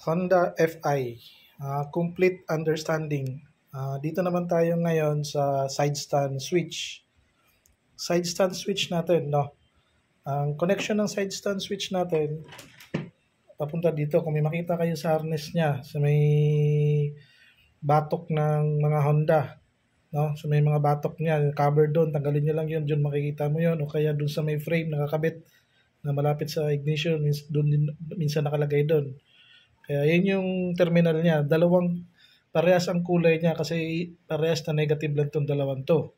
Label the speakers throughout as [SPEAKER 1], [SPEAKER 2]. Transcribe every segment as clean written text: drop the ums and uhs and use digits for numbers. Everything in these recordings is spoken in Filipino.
[SPEAKER 1] Honda FI, complete understanding. Dito naman tayo ngayon sa side stand switch. Side stand switch natin, no? Ang connection ng side stand switch natin, papunta dito. Kung may makita kayo sa harness niya, sa may batok ng mga Honda, no? Sa may mga batok niya, cover doon, tanggalin nyo lang yun, doon makikita mo yun. O kaya doon sa may frame nakakabit na malapit sa ignition, doon din minsan nakalagay doon. Kaya yun yung terminal niya. Parehas ang kulay niya kasi parehas na negative lang itong dalawang to.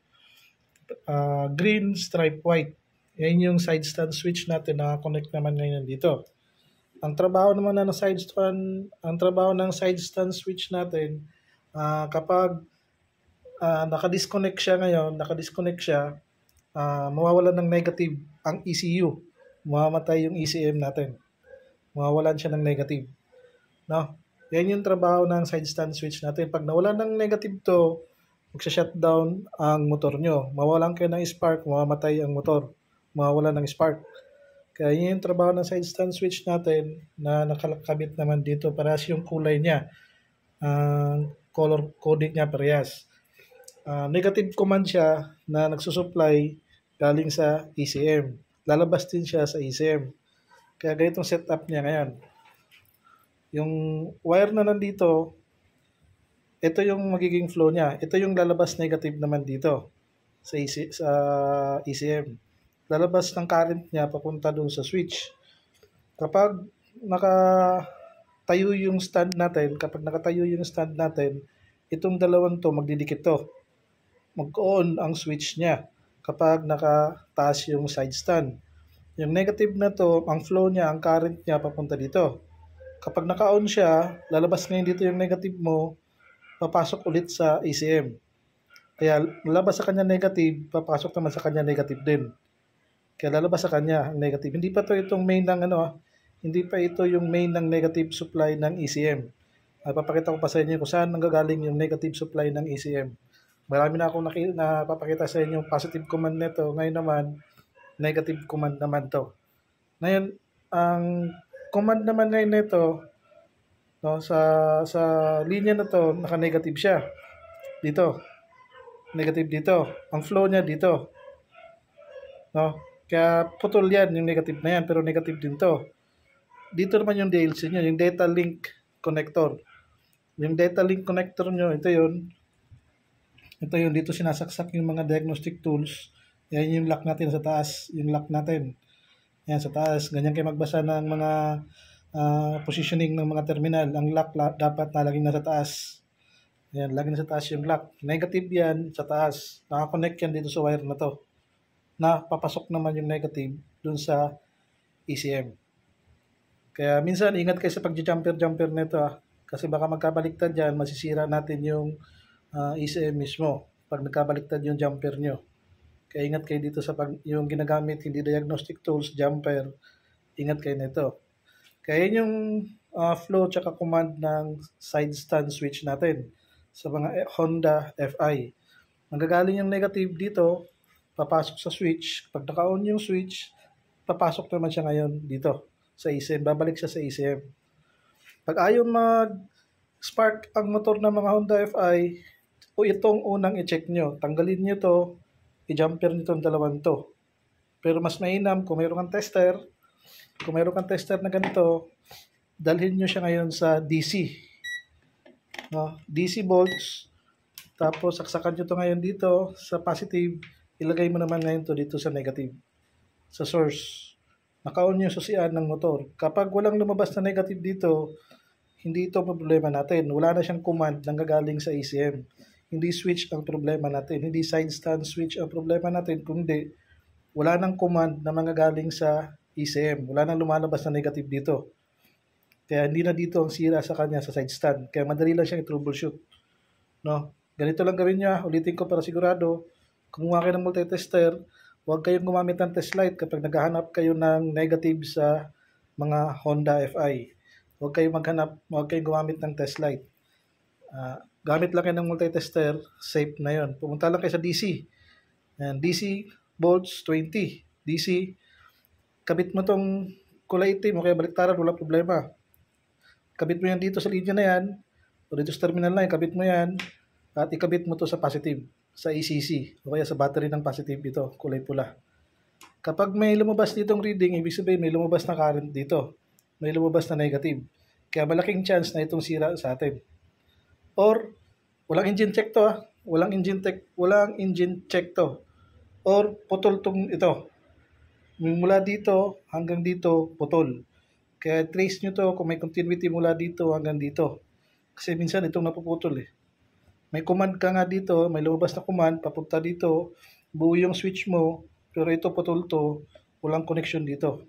[SPEAKER 1] Green, stripe white. Yan yung side stand switch natin. Naka-connect naman ngayon dito. Ang trabaho ng side stand switch natin, kapag naka-disconnect siya, mawawalan ng negative ang ECU. Mamamatay yung ECM natin. Mawawalan siya ng negative. No? Yan yung trabaho ng side stand switch natin. Pag nawala ng negative to, magsha-shutdown ang motor nyo. Mawalan kayo ng spark, mamamatay ang motor. Mawawalan ng spark. Kaya yun yung trabaho ng side stand switch natin na nakalakabit naman dito. Parehas yung kulay niya. Color coding niya parehas. Negative command siya na nagsusupply galing sa ECM. Lalabas din siya sa ECM. Kaya ganitong setup niya ngayon. Yung wire na nandito, ito yung magiging flow niya. Ito yung lalabas negative naman dito sa ECM. Lalabas ng current niya papunta doon sa switch. Kapag nakatayo yung stand natin, itong dalawang to magdidikit to. Mag-on ang switch niya kapag nakataas yung side stand. Yung negative na to, ang flow niya, ang current niya papunta dito. Kapag naka-on siya, lalabas ngayon dito yung negative mo, papasok ulit sa ECM. Kaya lalabas sa kanya negative, papasok naman sa kanya negative din. Kaya lalabas sa kanya ang negative. Hindi pa ito yung main ng negative supply ng ECM. Papakita ko pa sa inyo kung saan nanggagaling yung negative supply ng ECM. Marami na akong napapakita sa inyo yung positive command nito. Ngayon naman, negative command naman to. Ngayon, ang command naman ngayon nito, no, sa linya na to, naka-negative siya. Dito. Negative dito. Ang flow niya dito. No? Kaya putol yan, yung negative na yan, pero negative din to. Dito naman yung DLC nyo, yung data link connector. Yung data link connector nyo, ito yun. Ito yun, dito sinasaksak yung mga diagnostic tools. Yan yung lock natin sa taas, yung lock natin. Yan sa taas, ganyan kayo magbasa ng mga positioning ng mga terminal. Ang lock dapat nalaging nasa taas. Yan, laging nasa taas yung lock. Negative yan sa taas. Nakakonect yan dito sa wire na to. Na papasok naman yung negative dun sa ECM. Kaya minsan, ingat kayo sa pag-jumper nito kasi baka magkabaliktad yan, masisira natin yung ECM mismo pag nagkabaliktad yung jumper nyo. Kaya ingat kayo dito sa yung ginagamit, hindi diagnostic tools, jumper, ingat kayo nito. Kaya yun yung flow tsaka command ng side stand switch natin sa mga Honda FI. Nanggagaling yung negative dito, papasok sa switch. Pag naka-on yung switch, papasok naman siya ngayon dito sa ECM. Babalik siya sa ECM. Pag ayaw mag-spark ang motor ng mga Honda FI, o itong unang i-check nyo, tanggalin nyo to, i-jumper nyo itong dalawang to. Pero mas mainam kung mayroon kang tester, na ganito, dalhin nyo siya ngayon sa DC. No? DC volts, tapos saksakan nyo to ngayon dito sa positive, ilagay mo naman ngayon to dito sa negative, sa source. Naka-on yung susian ng motor. Kapag walang lumabas na negative dito, hindi ito problema natin. Wala na siyang command nang gagaling sa ECM. Hindi switch ang problema natin. Hindi side stand switch ang problema natin, kundi wala nang command na manggagaling sa ECM. Wala nang lumalabas na negative dito. Kaya hindi na dito ang sira sa kanya sa side stand. Kaya madali lang siyang i-troubleshoot. No? Ganito lang gawin niya. Ulitin ko para sigurado. Kumuha kayo ng multitester. Huwag kayong gumamit ng test light kapag naghahanap kayo ng negative sa mga Honda FI. Huwag kayong gumamit ng test light. Gamit lang kayo ng multitester, safe na yon. Pumunta lang kayo sa DC. And DC volts 20. DC, kabit mo tong kulay itim o kaya baliktaran, wala problema. Kabit mo yan dito sa linya na yan, o dito sa terminal na yan, kabit mo yan, at ikabit mo to sa positive, sa ECC, o kaya sa battery ng positive ito, kulay pula. Kapag may lumabas ditong reading, ibig sabihin may lumabas na current dito, may lumabas na negative. Kaya malaking chance na itong sira sa atin. Or, walang engine check to ha. Walang engine check to. Or, putol tong ito. Mula dito hanggang dito, putol. Kaya trace nyo to kung may continuity mula dito hanggang dito. Kasi minsan itong napuputol eh. May command ka nga dito, may lumabas na command, papunta dito, buo yung switch mo, pero ito putol to, walang connection dito.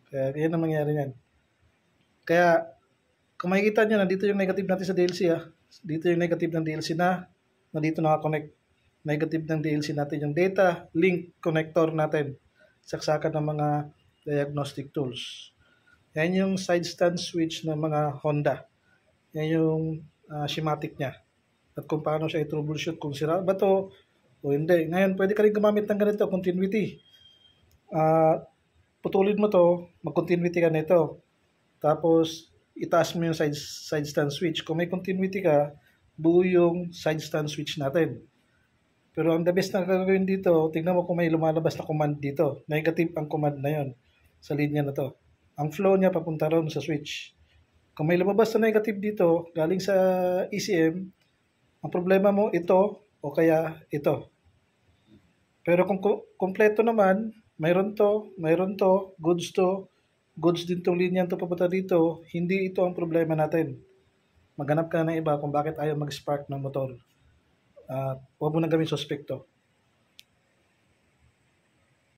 [SPEAKER 1] Kaya yan ang mangyari yan. Kaya, kung makikita nyo, nandito yung negative natin sa DLC ah. Dito yung negative ng DLC na dito nakakonect. Negative ng DLC natin yung data link connector natin. Saksakan ng mga diagnostic tools. Yan yung side stand switch ng mga Honda. Yan yung schematic niya. At kung paano siya i-troubleshoot, kung sira ba to o hindi. Ngayon, pwede ka rin gumamit ng ganito, continuity. Putulin mo to, mag-continuity ka nito. Tapos, itaas mo yung side stand switch. Kung may continuity ka, buo yung side stand switch natin. Pero ang the best na gagawin dito, tingnan mo kung may lumalabas na command dito. Negative ang command na yon sa linya na to. Ang flow niya papunta ron sa switch. Kung may lumabas na negative dito, galing sa ECM, ang problema mo ito o kaya ito. Pero kung kompleto naman, mayroon to, goods din tong linya to papunta dito, hindi ito ang problema natin. Maghanap ka ng iba kung bakit ayaw mag-spark ng motor. Huwag mo na gawin suspekto.